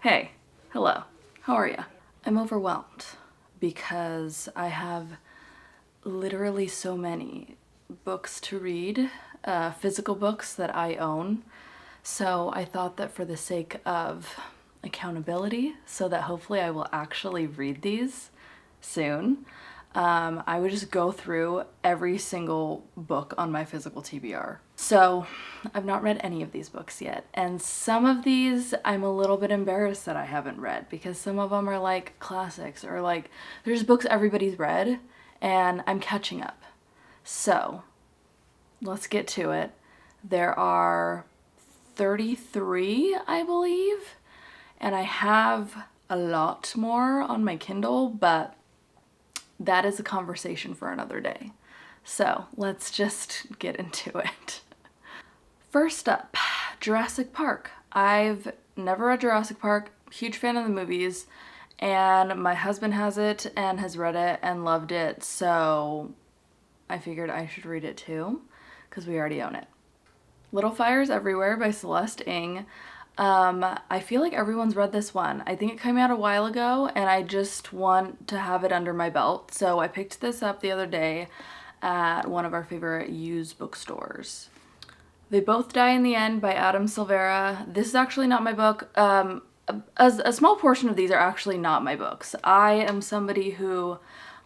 Hey, hello, how are you? I'm overwhelmed because I have literally so many books to read, physical books that I own. So I thought that for the sake of accountability, so that hopefully I will actually read these soon, I would just go through every single book on my physical TBR. So I've not read any of these books yet, and some of these I'm a little bit embarrassed that I haven't read because some of them are like classics or like there's books everybody's read and I'm catching up. So let's get to it. There are 33, I believe, and I have a lot more on my Kindle, but that is a conversation for another day. So let's just get into it. First up, Jurassic Park. I've never read Jurassic Park, huge fan of the movies, and my husband has it and has read it and loved it, so I figured I should read it too, because we already own it. Little Fires Everywhere by Celeste Ng. I feel like everyone's read this one. I think it came out a while ago and I just want to have it under my belt. So I picked this up the other day at one of our favorite used bookstores. They Both Die in the End by Adam Silvera. This is actually not my book. A small portion of these are actually not my books. I am somebody who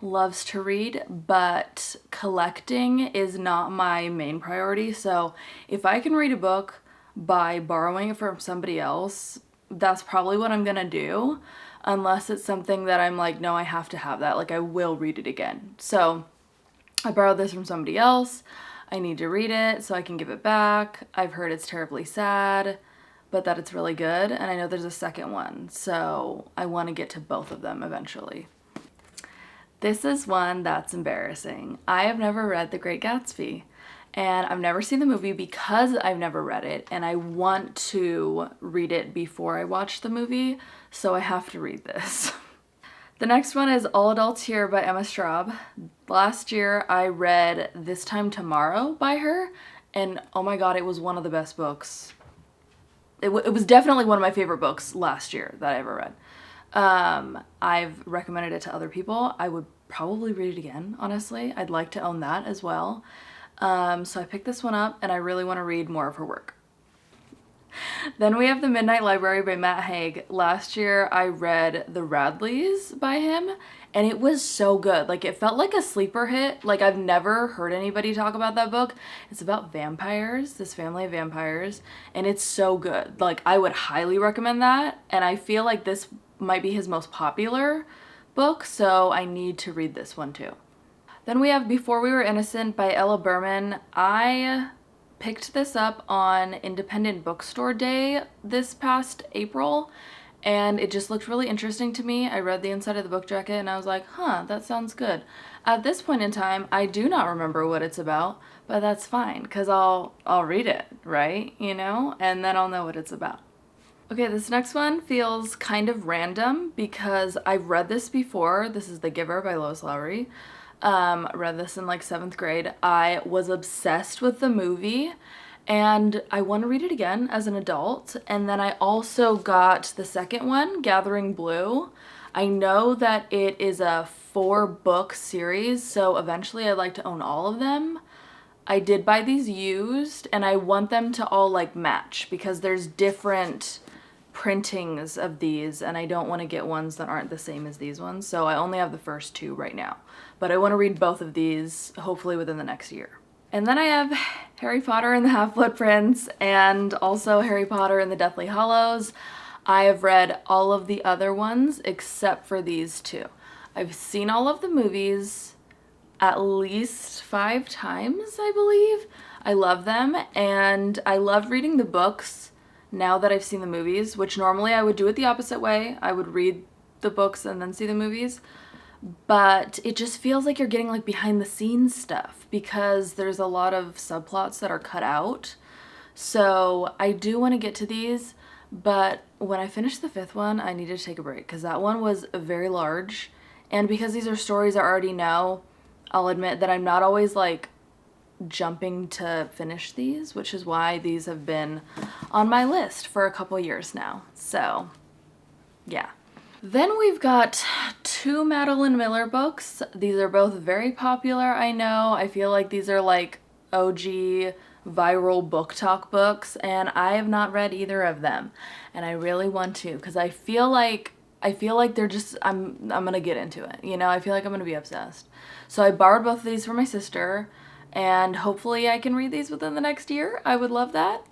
loves to read, but collecting is not my main priority. So if I can read a book by borrowing it from somebody else, that's probably what I'm gonna do, unless it's something that I'm like, no, I have to have that. Like, I will read it again. So I borrowed this from somebody else. I need to read it so I can give it back. I've heard it's terribly sad, but that it's really good. And I know there's a second one, so I want to get to both of them eventually. This is one that's embarrassing. I have never read The Great Gatsby, and I've never seen the movie because I've never read it, and I want to read it before I watch the movie, so I have to read this. The next one is All Adults Here by Emma Straub. Last year I read This Time Tomorrow by her, and oh my god, it was one of the best books. It was definitely one of my favorite books last year that I ever read. I've recommended it to other people. I would probably read it again, honestly. I'd like to own that as well. So I picked this one up and I really want to read more of her work. Then we have The Midnight Library by Matt Haig. Last year I read The Radleys by him and it was so good. Like, it felt like a sleeper hit. Like, I've never heard anybody talk about that book. It's about vampires, this family of vampires, and it's so good. Like, I would highly recommend that, and I feel like this might be his most popular book, so I need to read this one too. Then we have Before We Were Innocent by Ella Berman. I picked this up on Independent Bookstore Day this past April, and it just looked really interesting to me. I read the inside of the book jacket and I was like, huh, that sounds good. At this point in time, I do not remember what it's about, but that's fine, because I'll read it, right? You know? And then I'll know what it's about. Okay, this next one feels kind of random because I've read this before. This is The Giver by Lois Lowry. Read this in like 7th grade. I was obsessed with the movie and I want to read it again as an adult. And then I also got the second one, Gathering Blue. I know that it is a 4-book series, so eventually I'd like to own all of them. I did buy these used and I want them to all like match because there's different printings of these and I don't want to get ones that aren't the same as these ones, so I only have the first 2 right now, but I want to read both of these hopefully within the next year. And then I have Harry Potter and the Half-Blood Prince and also Harry Potter and the Deathly Hallows. I have read all of the other ones except for these 2. I've seen all of the movies at least 5 times, I believe. I love them, and I love reading the books now that I've seen the movies, which normally I would do it the opposite way. I would read the books and then see the movies, but it just feels like you're getting like behind the scenes stuff because there's a lot of subplots that are cut out. So I do want to get to these, but when I finish the 5th one, I need to take a break because that one was very large, and because these are stories I already know, I'll admit that I'm not always like jumping to finish these, which is why these have been on my list for a couple years now. So Yeah. Then we've got two Madeline Miller books. These are both very popular, I know. I feel like these are like OG viral book talk books, and I have not read either of them. And I really want to, because I feel like they're just, I'm gonna get into it. You know, I feel like I'm gonna be obsessed. So I borrowed both of these from my sister, and hopefully I can read these within the next year. I would love that.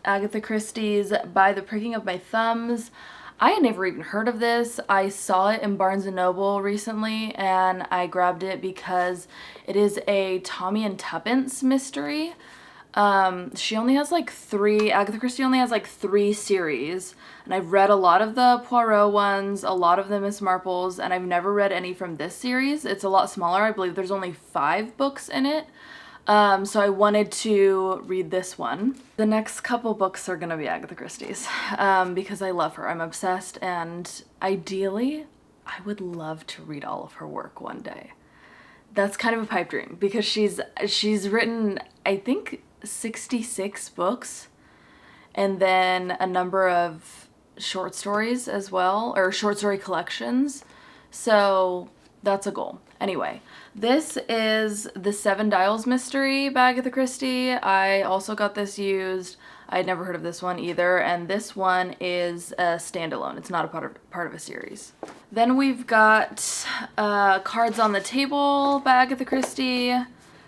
Agatha Christie's By the Pricking of My Thumbs. I had never even heard of this. I saw it in Barnes & Noble recently, and I grabbed it because it is a Tommy and Tuppence mystery. She only has like Agatha Christie only has like 3 series, and I've read a lot of the Poirot ones, a lot of the Miss Marples, and I've never read any from this series. It's a lot smaller. I believe there's only 5 books in it. So I wanted to read this one. The next couple books are gonna be Agatha Christie's, because I love her. I'm obsessed, and ideally, I would love to read all of her work one day. That's kind of a pipe dream, because she's written, I think, 66 books, and then a number of short stories as well, or short story collections. So that's a goal. Anyway, this is The Seven Dials Mystery by Agatha Christie. I also got this used. I had never heard of this one either, and this one is a standalone. It's not a part of a series. Then we've got Cards on the Table by Agatha Christie,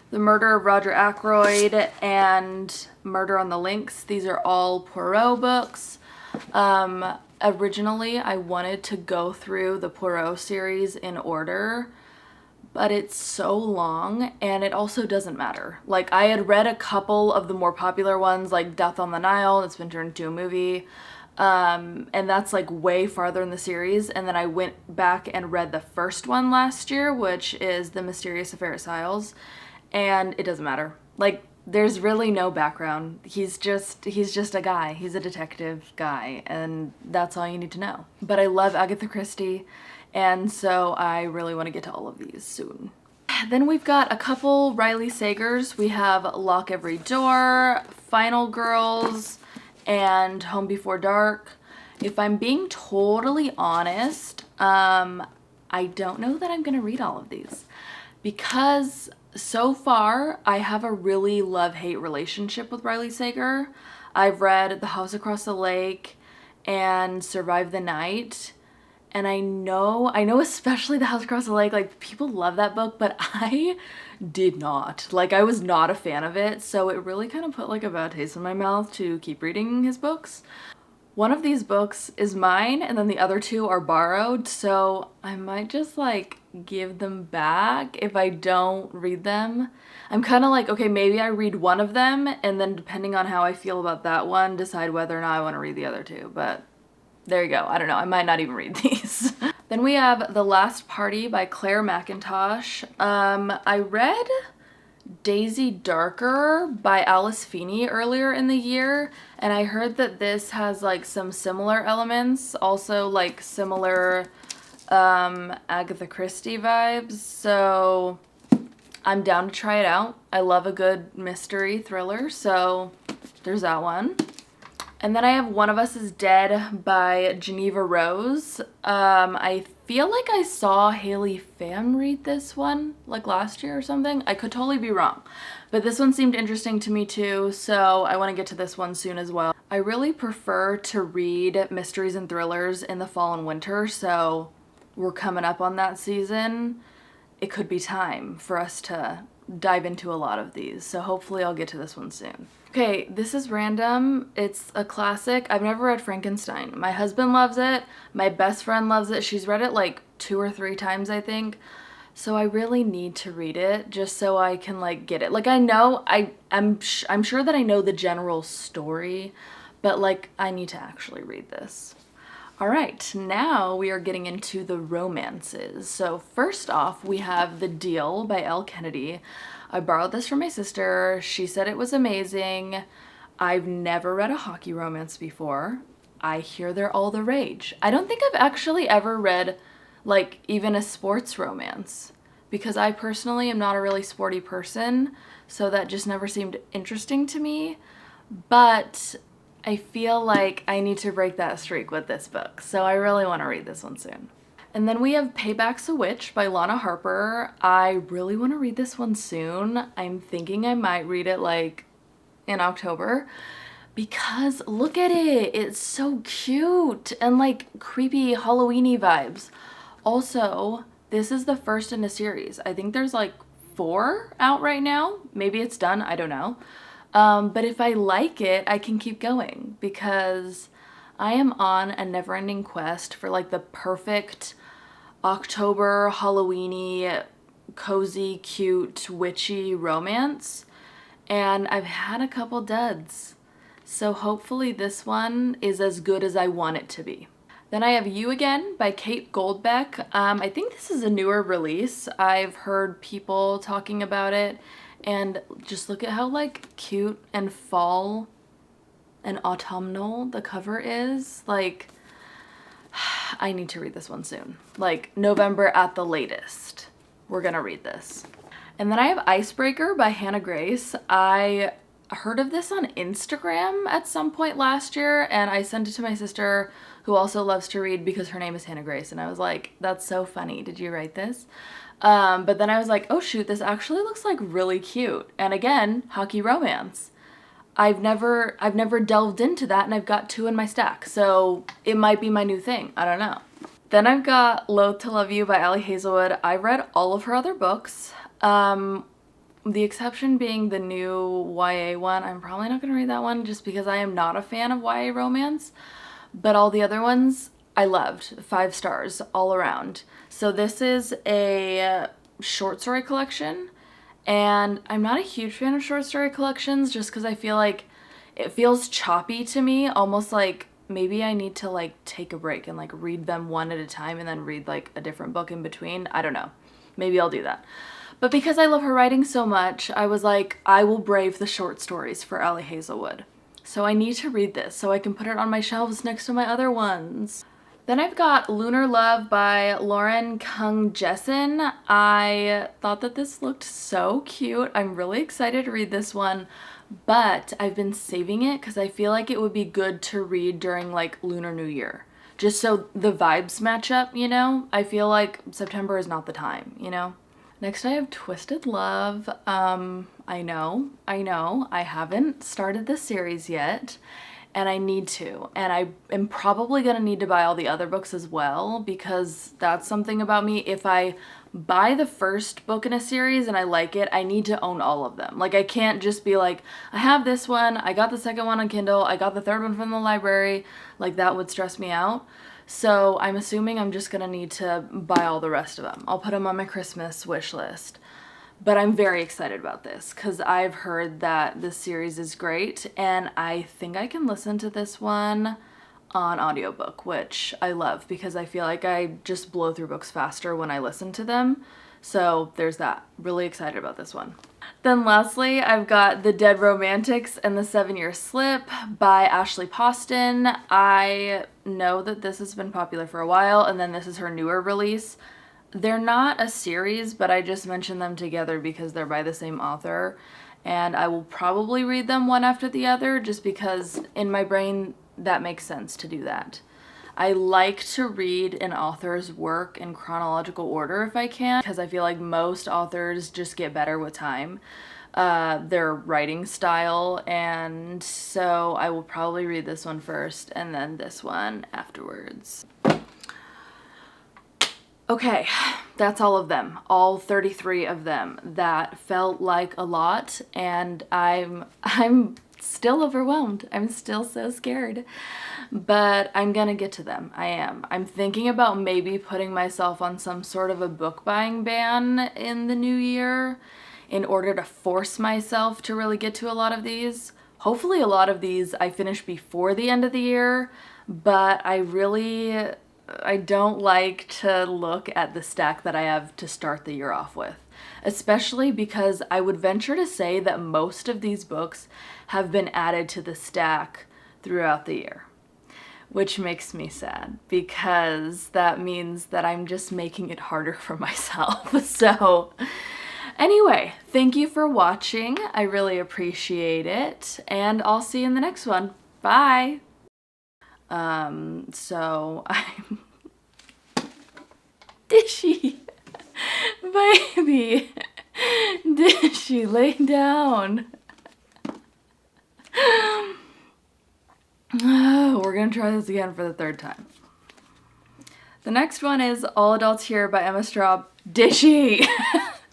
The Murder of Roger Ackroyd, and Murder on the Links. These are all Poirot books. Originally, I wanted to go through the Poirot series in order, but it's so long, and it also doesn't matter. Like, I had read a couple of the more popular ones, like Death on the Nile, that's been turned into a movie, and that's like way farther in the series, and then I went back and read the first one last year, which is The Mysterious Affair at Styles, and it doesn't matter. Like, there's really no background. He's just a guy. He's a detective guy, and that's all you need to know. But I love Agatha Christie, and so I really want to get to all of these soon. Then we've got a couple Riley Sagers. We have Lock Every Door, Final Girls, and Home Before Dark. If I'm being totally honest, I don't know that I'm gonna read all of these, because so far I have a really love-hate relationship with Riley Sager. I've read The House Across the Lake and Survive the Night, and I know especially The House Across the Lake, like, people love that book, but I did not. Like, I was not a fan of it, so it really kind of put like a bad taste in my mouth to keep reading his books. One of these books is mine, and then the other 2 are borrowed, so I might just like give them back if I don't read them. I'm kind of like, okay, maybe I read one of them, and then depending on how I feel about that one, decide whether or not I want to read the other 2, but there you go. I don't know. I might not even read these. Then we have The Last Party by Claire Mackintosh. I read Daisy Darker by Alice Feeney earlier in the year, and I heard that this has like some similar elements, also like similar Agatha Christie vibes, so I'm down to try it out. I love a good mystery thriller, so there's that one. And then I have One of Us is Dead by Geneva Rose. I feel like I saw Haley Pham read this one like last year or something. I could totally be wrong, but this one seemed interesting to me too, so I want to get to this one soon as well. I really prefer to read mysteries and thrillers in the fall and winter, so we're coming up on that season. It could be time for us to dive into a lot of these, so hopefully I'll get to this one soon. Okay, this is random. It's a classic. I've never read Frankenstein. My husband loves it. My best friend loves it. She's read it like 2 or 3 times, I think. So I really need to read it just so I can like get it. Like, I know, I'm sure that I know the general story, but like I need to actually read this. All right, now we are getting into the romances. So first off, we have The Deal by Elle Kennedy. I borrowed this from my sister. She said it was amazing. I've never read a hockey romance before. I hear they're all the rage. I don't think I've actually ever read like even a sports romance, because I personally am not a really sporty person, so that just never seemed interesting to me. But I feel like I need to break that streak with this book, so I really want to read this one soon. And then we have Payback's a Witch by Lana Harper. I really want to read this one soon. I'm thinking I might read it like in October because look at it. It's so cute and like creepy Halloween-y vibes. Also, this is the first in a series. I think there's like 4 out right now. Maybe it's done. I don't know. But if I like it, I can keep going because I am on a never-ending quest for like the perfect October Halloween-y, cozy, cute, witchy romance. And I've had a couple duds. So hopefully this one is as good as I want it to be. Then I have You Again by Kate Goldbeck. I think this is a newer release. I've heard people talking about it, and just look at how like cute and fall and autumnal the cover is. Like, I need to read this one soon. Like November at the latest. We're gonna read this. And then I have Icebreaker by Hannah Grace. I heard of this on Instagram at some point last year, and I sent it to my sister who also loves to read because her name is Hannah Grace, and I was like, that's so funny. Did you write this? But then I was like, oh shoot, this actually looks like really cute. And again, hockey romance. I've never delved into that, and I've got 2 in my stack, so it might be my new thing. I don't know. Then I've got Loath to Love You by Ali Hazelwood. I read all of her other books. The exception being the new YA one. I'm probably not going to read that one just because I am not a fan of YA romance, but all the other ones I loved. 5 stars all around. So this is a short story collection, and I'm not a huge fan of short story collections just because I feel like it feels choppy to me, almost like maybe I need to like take a break and like read them one at a time and then read like a different book in between. I don't know. Maybe I'll do that. But because I love her writing so much, I was like, I will brave the short stories for Ali Hazelwood. So I need to read this so I can put it on my shelves next to my other ones. Then I've got Lunar Love by Lauren Kung Jessen. I thought that this looked so cute. I'm really excited to read this one, but I've been saving it because I feel like it would be good to read during like Lunar New Year. Just so the vibes match up, you know? I feel like September is not the time, you know? Next I have Twisted Love. I know, I haven't started this series yet, and I need to. And I am probably gonna need to buy all the other books as well, because that's something about me. If I buy the first book in a series and I like it, I need to own all of them. Like, I can't just be like, I have this one, I got the second one on Kindle, I got the third one from the library. Like, that would stress me out. So I'm assuming I'm just gonna need to buy all the rest of them. I'll put them on my Christmas wish list. But I'm very excited about this because I've heard that this series is great, and I think I can listen to this one on audiobook, which I love because I feel like I just blow through books faster when I listen to them. So there's that. Really excited about this one. Then lastly, I've got The Dead Romantics and the 7-Year Slip by Ashley Poston. I know that this has been popular for a while, and then this is her newer release. They're not a series, but I just mentioned them together because they're by the same author, and I will probably read them one after the other just because in my brain that makes sense to do that. I like to read an author's work in chronological order if I can, because I feel like most authors just get better with time, their writing style, and so I will probably read this one first and then this one afterwards. Okay, that's all of them, all 33 of them. That felt like a lot, and I'm still overwhelmed. I'm still so scared, but I'm gonna get to them. I am. I'm thinking about maybe putting myself on some sort of a book buying ban in the new year in order to force myself to really get to a lot of these. Hopefully a lot of these I finish before the end of the year, but I don't like to look at the stack that I have to start the year off with, especially because I would venture to say that most of these books have been added to the stack throughout the year, which makes me sad because that means that I'm just making it harder for myself. So anyway, thank you for watching. I really appreciate it, and I'll see you in the next one. Bye. So I'm Dishy, baby, Dishy, lay down. We're gonna try this again for the third time. The next one is All Adults Here by Emma Straub. Dishy.